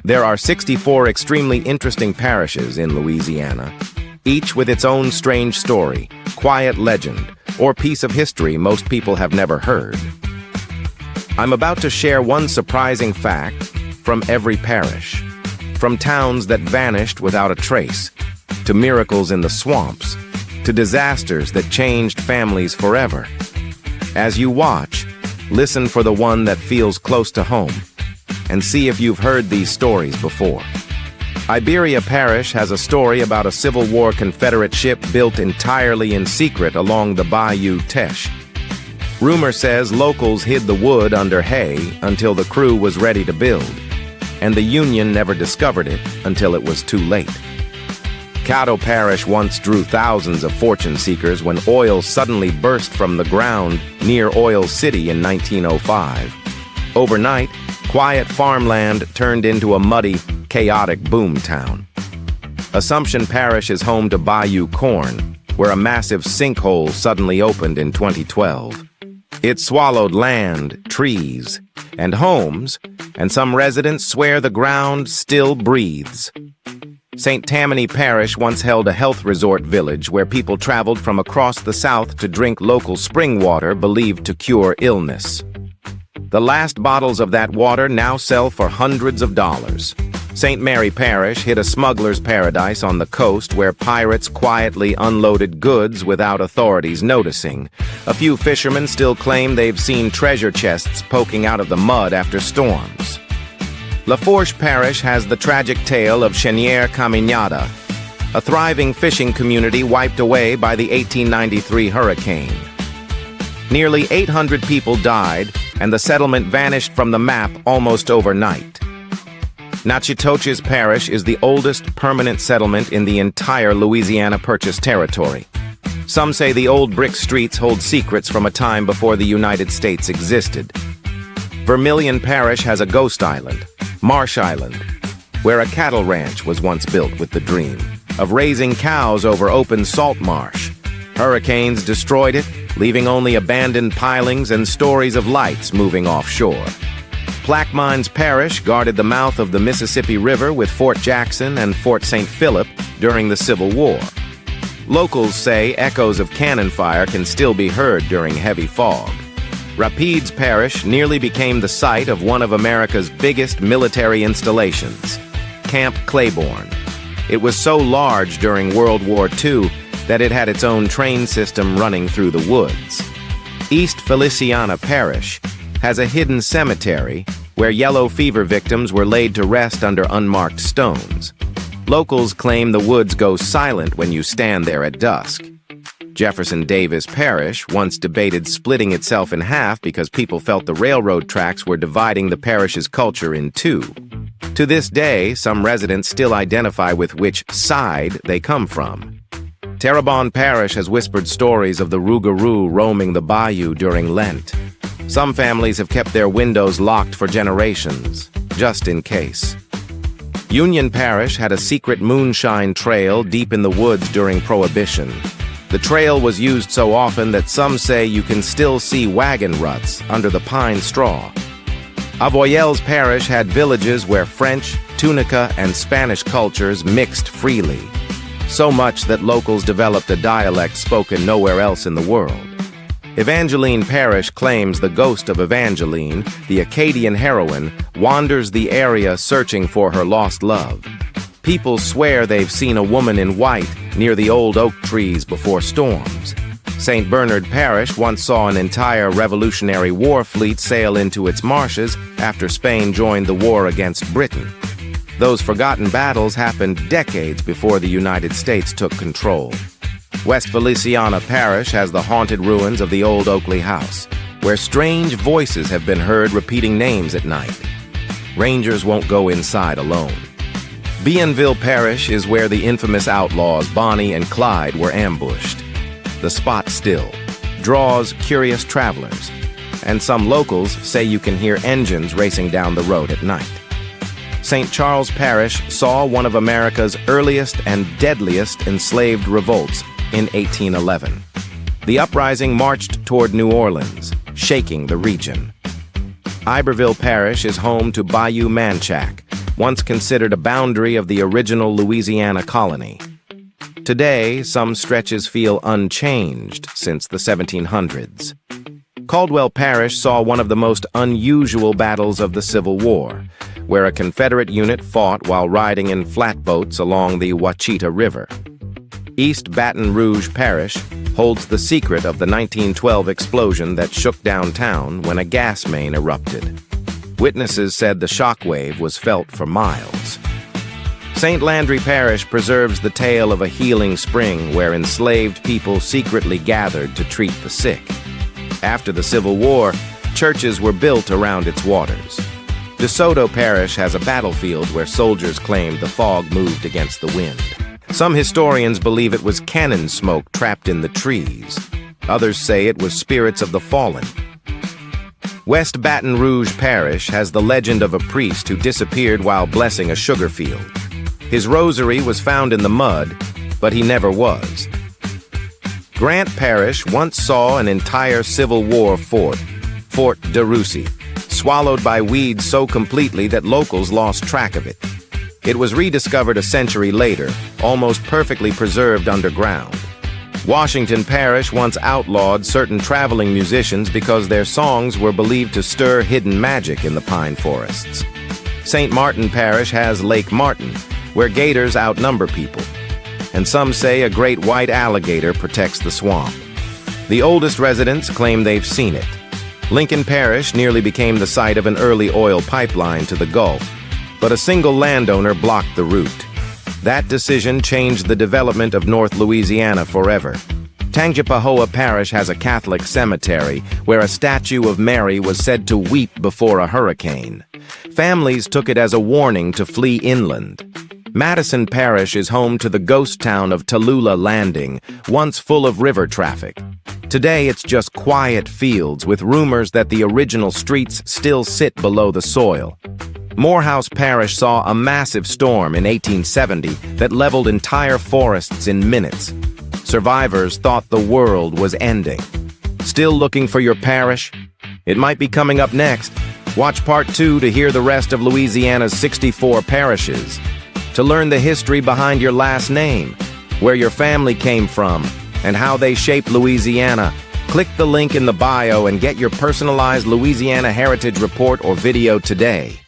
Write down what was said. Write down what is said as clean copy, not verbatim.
There are 64 extremely interesting parishes in Louisiana, each with its own strange story, quiet legend, or piece of history most people have never heard. I'm about to share one surprising fact from every parish. From towns that vanished without a trace, to miracles in the swamps, to disasters that changed families forever. As you watch, listen for the one that feels close to home, and see if you've heard these stories before. Iberia Parish has a story about a Civil War Confederate ship built entirely in secret along the Bayou Teche. Rumor says locals hid the wood under hay until the crew was ready to build, and the Union never discovered it until it was too late. Caddo Parish once drew thousands of fortune seekers when oil suddenly burst from the ground near Oil City in 1905. Overnight, quiet farmland turned into a muddy, chaotic boomtown. Assumption Parish is home to Bayou Corne, where a massive sinkhole suddenly opened in 2012. It swallowed land, trees, and homes, and some residents swear the ground still breathes. St. Tammany Parish once held a health resort village where people traveled from across the South to drink local spring water believed to cure illness. The last bottles of that water now sell for hundreds of dollars. St. Mary Parish hid a smuggler's paradise on the coast where pirates quietly unloaded goods without authorities noticing. A few fishermen still claim they've seen treasure chests poking out of the mud after storms. Lafourche Parish has the tragic tale of Cheniere Caminada, a thriving fishing community wiped away by the 1893 hurricane. Nearly 800 people died, and the settlement vanished from the map almost overnight. Natchitoches Parish is the oldest permanent settlement in the entire Louisiana Purchase territory. Some say the old brick streets hold secrets from a time before the United States existed. Vermilion Parish has a ghost island, Marsh Island, where a cattle ranch was once built with the dream of raising cows over open salt marsh. Hurricanes destroyed it, leaving only abandoned pilings and stories of lights moving offshore. Plaquemines Parish guarded the mouth of the Mississippi River with Fort Jackson and Fort St. Philip during the Civil War. Locals say echoes of cannon fire can still be heard during heavy fog. Rapides Parish nearly became the site of one of America's biggest military installations, Camp Claiborne. It was so large during World War II that it had its own train system running through the woods. East Feliciana Parish has a hidden cemetery where yellow fever victims were laid to rest under unmarked stones. Locals claim the woods go silent when you stand there at dusk. Jefferson Davis Parish once debated splitting itself in half because people felt the railroad tracks were dividing the parish's culture in two. To this day, some residents still identify with which side they come from. Terrebonne Parish has whispered stories of the rougarou roaming the bayou during Lent. Some families have kept their windows locked for generations, just in case. Union Parish had a secret moonshine trail deep in the woods during Prohibition. The trail was used so often that some say you can still see wagon ruts under the pine straw. Avoyelles Parish had villages where French, Tunica, and Spanish cultures mixed freely, so much that locals developed a dialect spoken nowhere else in the world. Evangeline Parish claims the ghost of Evangeline, the Acadian heroine, wanders the area searching for her lost love. People swear they've seen a woman in white near the old oak trees before storms. St. Bernard Parish once saw an entire Revolutionary War fleet sail into its marshes after Spain joined the war against Britain. Those forgotten battles happened decades before the United States took control. West Feliciana Parish has the haunted ruins of the old Oakley House, where strange voices have been heard repeating names at night. Rangers won't go inside alone. Bienville Parish is where the infamous outlaws Bonnie and Clyde were ambushed. The spot still draws curious travelers, and some locals say you can hear engines racing down the road at night. St. Charles Parish saw one of America's earliest and deadliest enslaved revolts in 1811. The uprising marched toward New Orleans, shaking the region. Iberville Parish is home to Bayou Manchac, once considered a boundary of the original Louisiana colony. Today, some stretches feel unchanged since the 1700s. Caldwell Parish saw one of the most unusual battles of the Civil War, where a Confederate unit fought while riding in flatboats along the Ouachita River. East Baton Rouge Parish holds the secret of the 1912 explosion that shook downtown when a gas main erupted. Witnesses said the shockwave was felt for miles. St. Landry Parish preserves the tale of a healing spring where enslaved people secretly gathered to treat the sick. After the Civil War, churches were built around its waters. DeSoto Parish has a battlefield where soldiers claimed the fog moved against the wind. Some historians believe it was cannon smoke trapped in the trees. Others say it was spirits of the fallen. West Baton Rouge Parish has the legend of a priest who disappeared while blessing a sugar field. His rosary was found in the mud, but he never was. Grant Parish once saw an entire Civil War fort, Fort de Russy, swallowed by weeds so completely that locals lost track of it. It was rediscovered a century later, almost perfectly preserved underground. Washington Parish once outlawed certain traveling musicians because their songs were believed to stir hidden magic in the pine forests. St. Martin Parish has Lake Martin, where gators outnumber people. And some say a great white alligator protects the swamp. The oldest residents claim they've seen it. Lincoln Parish nearly became the site of an early oil pipeline to the Gulf, but a single landowner blocked the route. That decision changed the development of North Louisiana forever. Tangipahoa Parish has a Catholic cemetery where a statue of Mary was said to weep before a hurricane. Families took it as a warning to flee inland. Madison Parish is home to the ghost town of Tallulah Landing, once full of river traffic. Today it's just quiet fields with rumors that the original streets still sit below the soil. Morehouse Parish saw a massive storm in 1870 that leveled entire forests in minutes. Survivors thought the world was ending. Still looking for your parish? It might be coming up next. Watch part 2 to hear the rest of Louisiana's 64 parishes. To learn the history behind your last name, where your family came from, and how they shaped Louisiana, click the link in the bio and get your personalized Louisiana Heritage Report or video today.